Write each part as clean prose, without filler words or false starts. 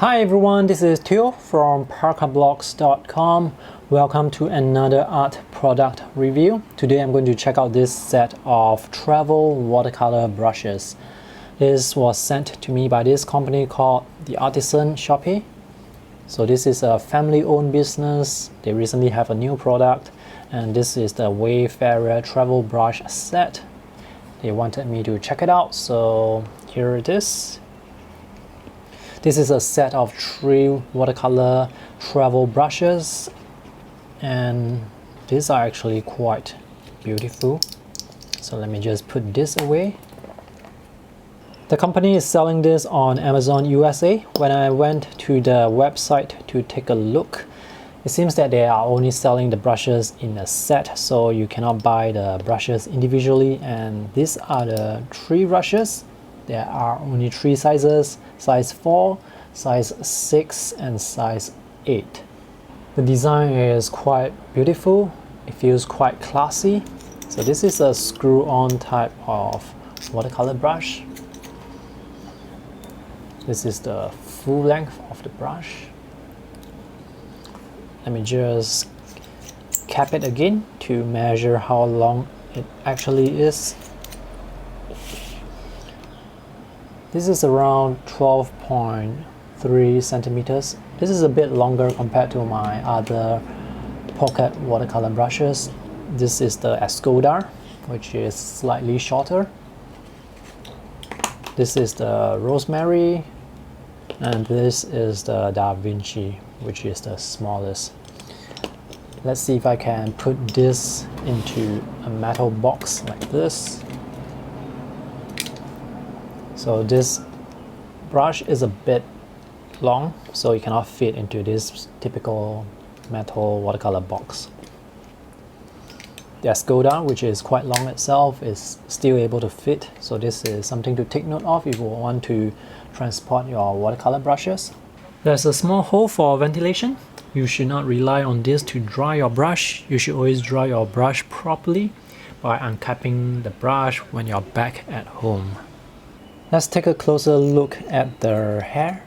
Hi everyone, this is Theo from parkablocks.com. Welcome to another art product review. Today I'm going to check out this set of travel watercolor brushes. This was sent to me by this company called the Artisan Shoppe. So this is a family-owned business. They recently have a new product, and this is the Wayfarer travel brush set. They wanted me to check it out, so here it is. This is a set of 3 watercolor travel brushes, and these are actually quite beautiful. So let me just put this away. The company is selling this on Amazon USA. When I went to the website to take a look, it seems that they are only selling the brushes in a set, so you cannot buy the brushes individually. And these are the 3 brushes. There are only 3 sizes: size 4, size 6, and size 8. The design is quite beautiful. It feels quite classy. So this is a screw-on type of watercolor brush. This is the full length of the brush. Let me just cap it again to measure how long it actually is. This is around 12.3 centimeters. This is a bit longer compared to my other pocket watercolor brushes. This is the Sable, which is slightly shorter. This is the Rosemary, and this is the Da Vinci, which is the smallest. Let's see if I can put this into a metal box like this. So this brush is a bit long, so it cannot fit into this typical metal watercolor box. The Sable, which is quite long itself, is still able to fit, so this is something to take note of if you want to transport your watercolor brushes. There's a small hole for ventilation. You should not rely on this to dry your brush. You should always dry your brush properly by uncapping the brush when you're back at home. Let's take a closer look at the hair.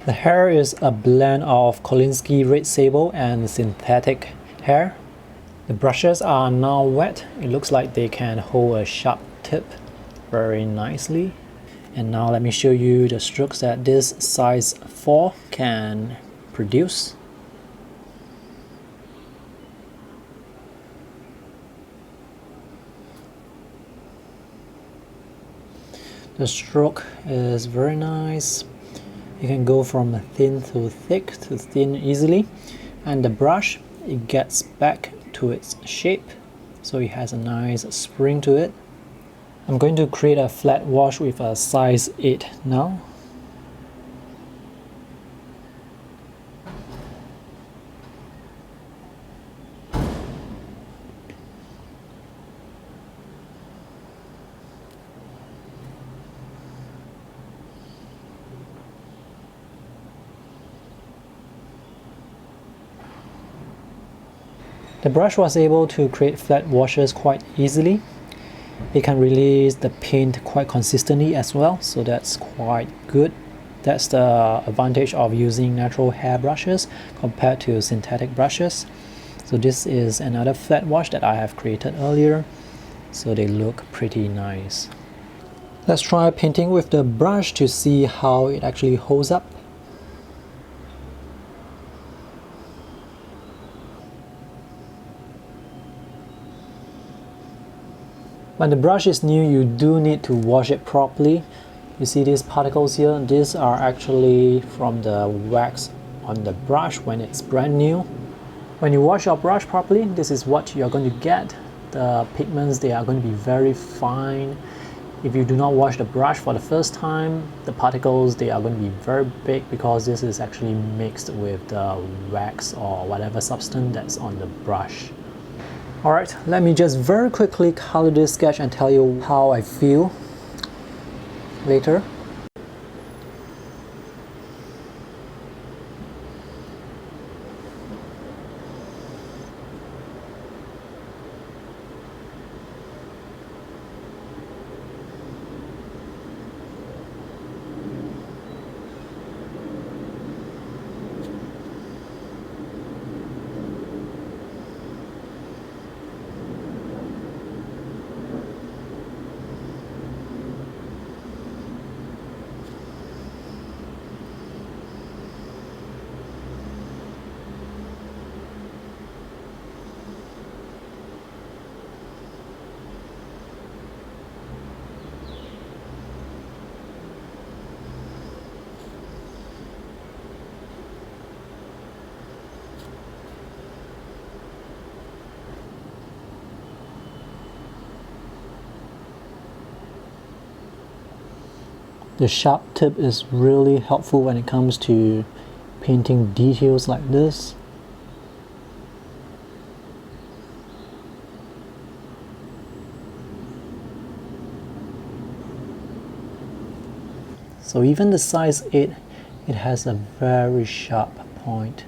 The hair is a blend of Kolinsky red sable and synthetic hair. The brushes are now wet. It looks like they can hold a sharp tip very nicely. And now let me show you the strokes that this size 4 can produce. The stroke is very nice. You can go from thin to thick to thin easily, and the brush, it gets back to its shape, so it has a nice spring to it. I'm going to create a flat wash with a size 8 now. The brush was able to create flat washes quite easily. It can release the paint quite consistently as well, so that's quite good. That's the advantage of using natural hair brushes compared to synthetic brushes. So this is another flat wash that I have created earlier, so they look pretty nice. Let's try painting with the brush to see how it actually holds up. When the brush is new, you do need to wash it properly. You see these particles here? These are actually from the wax on the brush when it's brand new. When you wash your brush properly, this is what you're going to get. The pigments, they are going to be very fine. If you do not wash the brush for the first time, the particles, they are going to be very big because this is actually mixed with the wax or whatever substance that's on the brush. Alright, let me just very quickly color this sketch and tell you how I feel later. The sharp tip is really helpful when it comes to painting details like this. So even the size 8, it has a very sharp point.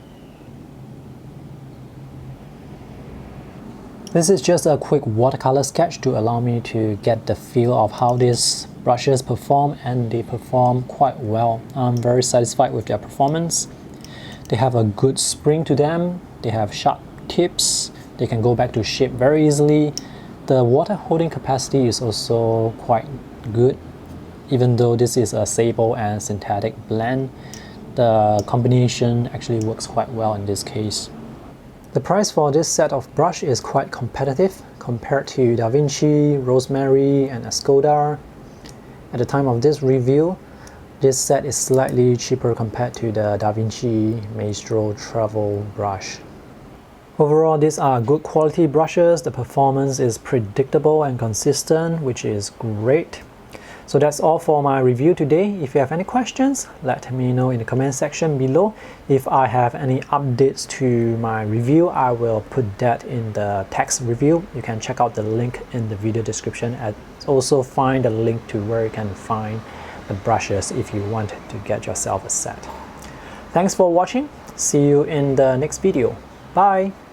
This is just a quick watercolor sketch to allow me to get the feel of how these brushes perform, and they perform quite well. I'm very satisfied with their performance. They have a good spring to them, they have sharp tips, they can go back to shape very easily. The water holding capacity is also quite good. Even though this is a Sable and synthetic blend, the combination actually works quite well in this case. The price for this set of brush is quite competitive compared to Da Vinci, Rosemary and Escoda. At the time of this review, this set is slightly cheaper compared to the Da Vinci Maestro Travel brush. Overall, these are good quality brushes. The performance is predictable and consistent, which is great. So that's all for my review today. If you have any questions, let me know in the comment section below. If I have any updates to my review, I will put that in the text review. You can check out the link in the video description and also find a link to where you can find the brushes if you want to get yourself a set. Thanks for watching. See you in the next video. Bye!